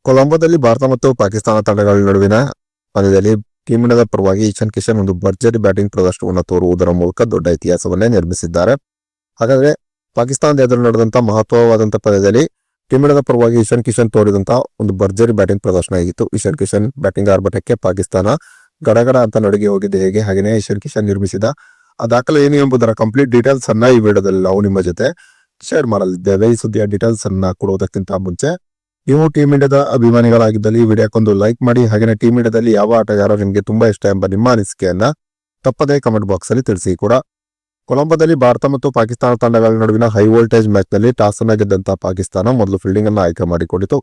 ಕೊಲಂಬೋದಲ್ಲಿ ಭಾರತ ಮತ್ತು ಪಾಕಿಸ್ತಾನ ತಂಡಗಳ ನಡುವಿನ ಪಂದ್ಯದಲ್ಲಿ ಟೀಮ್ ಇಂಡಿಯಾದ ಪರವಾಗಿ ಇಶಾನ್ ಕಿಶನ್ ಒಂದು ಭರ್ಜರಿ ಬ್ಯಾಟಿಂಗ್ ಪ್ರದರ್ಶನವನ್ನು ತೋರುವುದರ ಮೂಲಕ ದೊಡ್ಡ ಇತಿಹಾಸವನ್ನೇ ನಿರ್ಮಿಸಿದ್ದಾರೆ. ಹಾಗಾದ್ರೆ ಪಾಕಿಸ್ತಾನದ ಎದುರು ನಡೆದಂತಹ ಮಹತ್ವವಾದಂತಹ ಪಂದ್ಯದಲ್ಲಿ ಟೀಮ್ ಇಂಡಿಯಾದ ಪರವಾಗಿ ಇಶಾನ್ ಕಿಶನ್ ತೋರಿದಂತಹ ಒಂದು ಭರ್ಜರಿ ಬ್ಯಾಟಿಂಗ್ ಪ್ರದರ್ಶನ ಆಗಿತ್ತು. ಇಶಾನ್ ಕಿಶನ್ ಬ್ಯಾಟಿಂಗ್ ಆರ್ಭಟಕ್ಕೆ ಪಾಕಿಸ್ತಾನ ಗಡಗಡ ಅಂತ ನಡುಗಿ ಹೋಗಿದೆ. ಹಾಗೆಯೇ ಇಶಾನ್ ಕಿಶನ್ ನಿರ್ಮಿಸಿದ ಆ ದಾಖಲೆ ಏನು ಎಂಬುದರ ಕಂಪ್ಲೀಟ್ ಡೀಟೇಲ್ಸ್ ಅನ್ನ ಈ ವಿಡಿಯೋದಲ್ಲಿ ನಾವು ನಿಮ್ಮ ಜೊತೆ ಶೇರ್ ಮಾಡಲಿದ್ದೇವೆ. ಈ ಸುದ್ದಿಯ ಡೀಟೇಲ್ಸ್ ಅನ್ನ ಕೊಡುವುದಕ್ಕಿಂತ ಮುಂಚೆ ನೀವು ಟೀಮ್ ಇಂಡಿಯಾದ ಅಭಿಮಾನಿಗಳಾಗಿದ್ದಲ್ಲಿ ಈ ವಿಡಿಯೋಕ್ಕೊಂದು ಲೈಕ್ ಮಾಡಿ. ಹಾಗೆಯೇ ಟೀಮ್ ಇಂಡಿಯಾದಲ್ಲಿ ಯಾವ ಆಟಗಾರ ನಿಮಗೆ ತುಂಬಾ ಇಷ್ಟ ಎಂಬ ನಿಮ್ಮ ಅನಿಸಿಕೆಯನ್ನ ತಪ್ಪದೇ ಕಮೆಂಟ್ ಬಾಕ್ಸ್ ಅಲ್ಲಿ ತಿಳಿಸಿ ಕೂಡ. ಕೊಲಂಬೋದಲ್ಲಿ ಭಾರತ ಮತ್ತು ಪಾಕಿಸ್ತಾನ ತಂಡಗಳ ನಡುವಿನ ಹೈ ವೋಲ್ಟೇಜ್ ಮ್ಯಾಚ್ ನಲ್ಲಿ ಟಾಸ್ ಅನ್ನ ಗೆದ್ದಂತಹ ಪಾಕಿಸ್ತಾನ ಮೊದಲು ಫೀಲ್ಡಿಂಗ್ ಅನ್ನು ಆಯ್ಕೆ ಮಾಡಿಕೊಂಡಿತು.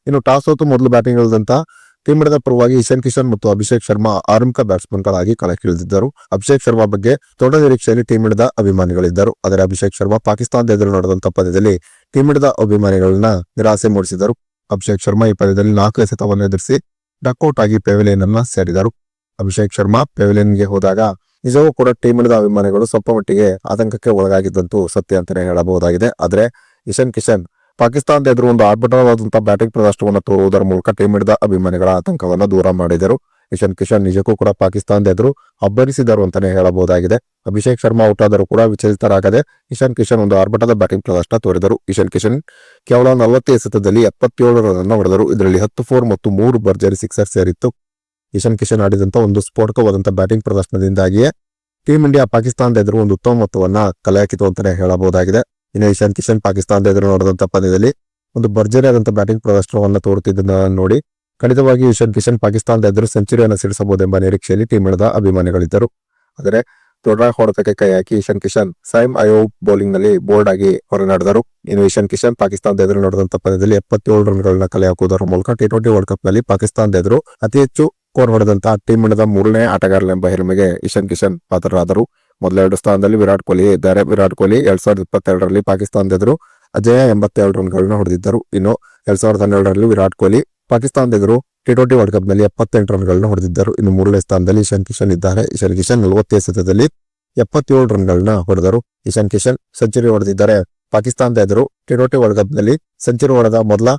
ಇನ್ನು ಟಾಸ್ ಹೊತ್ತು ಮೊದಲು ಬ್ಯಾಟಿಂಗ್ ಇಳಿದಂತಹ ಟೀಮ್ ಇಂಡಿಯಾದ ಪರವಾಗಿ ಇಶಾನ್ ಕಿಶನ್ ಮತ್ತು ಅಭಿಷೇಕ್ ಶರ್ಮಾ ಆರಂಭಿಕ ಬ್ಯಾಟ್ಸ್ಮನ್ ಗಳಾಗಿ ಕಣಕ್ಕಿಳಿದಿದ್ದರು. ಅಭಿಷೇಕ್ ಶರ್ಮಾ ಬಗ್ಗೆ ದೊಡ್ಡ ನಿರೀಕ್ಷೆಯಲ್ಲಿ ಟೀಮ್ ಇಂಡಿಯಾದ ಅಭಿಮಾನಿಗಳಿದ್ದರು. ಆದರೆ ಅಭಿಷೇಕ್ ಶರ್ಮಾ ಪಾಕಿಸ್ತಾನದ ಎದುರು ನಡೆದಂತಹ ಪಂದ್ಯದಲ್ಲಿ ಟೀಮ್ ಇಂಡಿಯಾದ ಅಭಿಮಾನಿಗಳನ್ನ ನಿರಾಸೆ ಮೂಡಿಸಿದರು. ಅಭಿಷೇಕ್ ಶರ್ಮಾ ಈ ಪಂದ್ಯದಲ್ಲಿ 4 ಎಸೆತವನ್ನು ಎದುರಿಸಿ ಡಕ್ಔಟ್ ಆಗಿ ಪೆವಿಲಿಯನ್ ಅನ್ನ ಸೇರಿದರು. ಅಭಿಷೇಕ್ ಶರ್ಮಾ ಪೆವಿಲಿಯನ್ಗೆ ಹೋದಾಗ ನಿಜವೂ ಕೂಡ ಟೀಮ್ ಇಂಡಿಯಾದ ಅಭಿಮಾನಿಗಳು ಸ್ವಲ್ಪ ಮಟ್ಟಿಗೆ ಆತಂಕಕ್ಕೆ ಒಳಗಾಗಿದ್ದಂತೂ ಸತ್ಯ ಅಂತಾನೆ ಹೇಳಬಹುದಾಗಿದೆ. ಆದ್ರೆ ಇಶಾನ್ ಕಿಶನ್ ಪಾಕಿಸ್ತಾನದ ಎದುರು ಒಂದು ಆರ್ಭಟವಾದಂತಹ ಬ್ಯಾಟಿಂಗ್ ಪ್ರದರ್ಶನವನ್ನು ತೋರುವುದರ ಮೂಲಕ ಟೀಮ್ ಇಂಡಿಯಾದ ಅಭಿಮಾನಿಗಳ ಆತಂಕವನ್ನು ದೂರ ಮಾಡಿದರು. ಇಶಾನ್ ಕಿಶನ್ ನಿಜಕ್ಕೂ ಕೂಡ ಪಾಕಿಸ್ತಾನದ ಎದುರು ಅಬ್ಬರಿಸಿದರು ಅಂತಾನೆ ಹೇಳಬಹುದಾಗಿದೆ. ಅಭಿಷೇಕ್ ಶರ್ಮಾ ಔಟ್ ಆದರೂ ಕೂಡ ವಿಚಲಿತರಾಗದೆ ಇಶಾನ್ ಕಿಶನ್ ಒಂದು ಆರ್ಭಟದ ಬ್ಯಾಟಿಂಗ್ ಪ್ರದರ್ಶನ ತೋರಿದರು. ಇಶಾನ್ ಕಿಶನ್ ಕೇವಲ 40 ಎಸೆತದಲ್ಲಿ 77 ರನ್ ಅನ್ನು ಹೊಡೆದರು. ಇದರಲ್ಲಿ 10 4 ಮತ್ತು 3 ಭರ್ಜರಿ ಸಿಕ್ಸರ್ ಸೇರಿತ್ತು. ಇಶಾನ್ ಕಿಶನ್ ಆಡಿದಂತ ಒಂದು ಸ್ಫೋಟಕವಾದಂತಹ ಬ್ಯಾಟಿಂಗ್ ಪ್ರದರ್ಶನದಿಂದಾಗಿಯೇ ಟೀಮ್ ಇಂಡಿಯಾ ಪಾಕಿಸ್ತಾನದ ಎದುರು ಒಂದು ಉತ್ತಮ ಮೊತ್ತವನ್ನ ಕಲೆ ಹಾಕಿತು ಅಂತಾನೆ ಹೇಳಬಹುದಾಗಿದೆ. ಇನ್ನು ಇಶಾನ್ ಕಿಶನ್ ಪಾಕಿಸ್ತಾನದ ಎದುರು ನಡೆದಂತಹ ಪಂದ್ಯದಲ್ಲಿ ಒಂದು ಭರ್ಜರಿಯಾದಂತಹ ಬ್ಯಾಟಿಂಗ್ ಪ್ರದರ್ಶನವನ್ನು ತೋರುತ್ತಿದ್ದನ್ನ ನೋಡಿ ಖಂಡಿತವಾಗಿ ಇಶಾನ್ ಕಿಶನ್ ಪಾಕಿಸ್ತಾನದ ಎದುರು ಸೆಂಚುರಿಯನ್ನು ಸಿಡಿಸಬಹುದೆಂಬ ನಿರೀಕ್ಷೆಯಲ್ಲಿ ಟೀಮ್ ಇಂಡಿಯಾದ ಅಭಿಮಾನಿಗಳಿದ್ದರು. ಆದರೆ ದೊಡ್ಡ ಹೊಡೆತಕ್ಕೆ ಕೈ ಹಾಕಿ ಇಶಾನ್ ಕಿಶನ್ ಸೈಮ್ ಅಯೋಬ್ ಬೌಲಿಂಗ್ ನಲ್ಲಿ ಬೋಲ್ಡ್ ಆಗಿ ಹೊರನಡೆದರು. ಇನ್ನು ಇಶಾನ್ ಕಿಶನ್ ಪಾಕಿಸ್ತಾನದ ಎದುರು ನಡೆದಂತಹ ಪಂದ್ಯದಲ್ಲಿ 77 ರನ್ಗಳನ್ನ ಕಲೆ ಹಾಕುವುದರ ಮೂಲಕ T20 ವರ್ಲ್ಡ್ ಕಪ್ ನಲ್ಲಿ ಪಾಕಿಸ್ತಾನದ ಎದುರು ಅತಿ ಹೆಚ್ಚು ಸ್ಕೋರ್ ಹೊಡೆದಂತಹ ಟೀಮ್ ಇಂಡಿಯಾದ 3ನೇ ಆಟಗಾರರೆಂಬ ಹೆಮ್ಮೆಗೆ ಇಶಾನ್ ಕಿಶನ್ ಪಾತ್ರರಾದರು. ಮೊದಲ 2 ಸ್ಥಾನದಲ್ಲಿ ವಿರಾಟ್ ಕೊಹ್ಲಿ ಇದ್ದಾರೆ. ವಿರಾಟ್ ಕೊಹ್ಲಿ 2022ರಲ್ಲಿ ಪಾಕಿಸ್ತಾನದ ಎದುರು ಅಜೇಯ 87 ರನ್ಗಳನ್ನ ಹೊಡೆದಿದ್ದರು. ಇನ್ನು 2012ರಲ್ಲಿ ವಿರಾಟ್ ಕೊಹ್ಲಿ ಪಾಕಿಸ್ತಾನದ ಎದುರು T20 ವರ್ಲ್ಡ್ ಕಪ್ ನಲ್ಲಿ 78 ರನ್ಗಳನ್ನ ಹೊಡೆದಿದ್ದರು. ಇನ್ನು 3ನೇ ಸ್ಥಾನದಲ್ಲಿ ಇಶಾನ್ ಕಿಶನ್ ಇದ್ದಾರೆ. ಇಶಾನ್ ಕಿಶನ್ 40 ಎಸೆತದಲ್ಲಿ 77 ರನ್ಗಳನ್ನ ಹೊಡೆದರು. ಇಶಾನ್ ಕಿಶನ್ ಸೆಂಚುರಿ ಹೊಡೆದಿದ್ದಾರೆ. ಪಾಕಿಸ್ತಾನದ ಎದುರು T20 ವರ್ಲ್ಡ್ ಕಪ್ ನಲ್ಲಿ ಸೆಂಚುರಿ ಹೊಡೆದ ಮೊದಲ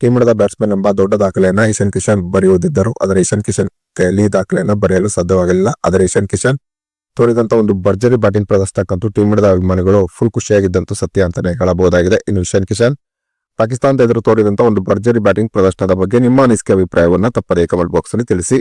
ಟೀಮ್ ಇಂಡಿಯಾದ ಬ್ಯಾಟ್ಸ್ಮನ್ ಎಂಬ ದೊಡ್ಡ ದಾಖಲೆಯನ್ನ ಇಶಾನ್ ಕಿಶನ್ ಬರೆಯುವುದಿದ್ದರು. ಆದರೆ ಇಶಾನ್ ಕಿಶನ್ ಕೈಯಲ್ಲಿ ದಾಖಲೆಯನ್ನ ಬರೆಯಲು ಸಾಧ್ಯವಾಗಿಲ್ಲ. ಆದರೆ ಇಶಾನ್ ಕಿಶನ್ ತೋರಿದಂತ ಒಂದು ಭರ್ಜರಿ ಬ್ಯಾಟಿಂಗ್ ಪ್ರದರ್ಶನಕ್ಕಂತೂ ಟೀಮ್ ಇಂಡಿಯಾದ ಅಭಿಮಾನಿಗಳು ಫುಲ್ ಖುಷಿಯಾಗಿದ್ದಂತೂ ಸತ್ಯ ಅಂತಾನೆ ಹೇಳಬಹುದಾಗಿದೆ. ಇನ್ನು ಇಶಾನ್ ಕಿಶನ್ ಪಾಕಿಸ್ತಾನದ ಎದುರು ತೋರಿದಂತ ಒಂದು ಭರ್ಜರಿ ಬ್ಯಾಟಿಂಗ್ ಪ್ರದರ್ಶನದ ಬಗ್ಗೆ ನಿಮ್ಮ ಅನಿಸಿಕೆ ಅಭಿಪ್ರಾಯವನ್ನ ತಪ್ಪದೇ ಕಮೆಂಟ್ ಬಾಕ್ಸ್ ಅಲ್ಲಿ ತಿಳಿಸಿ.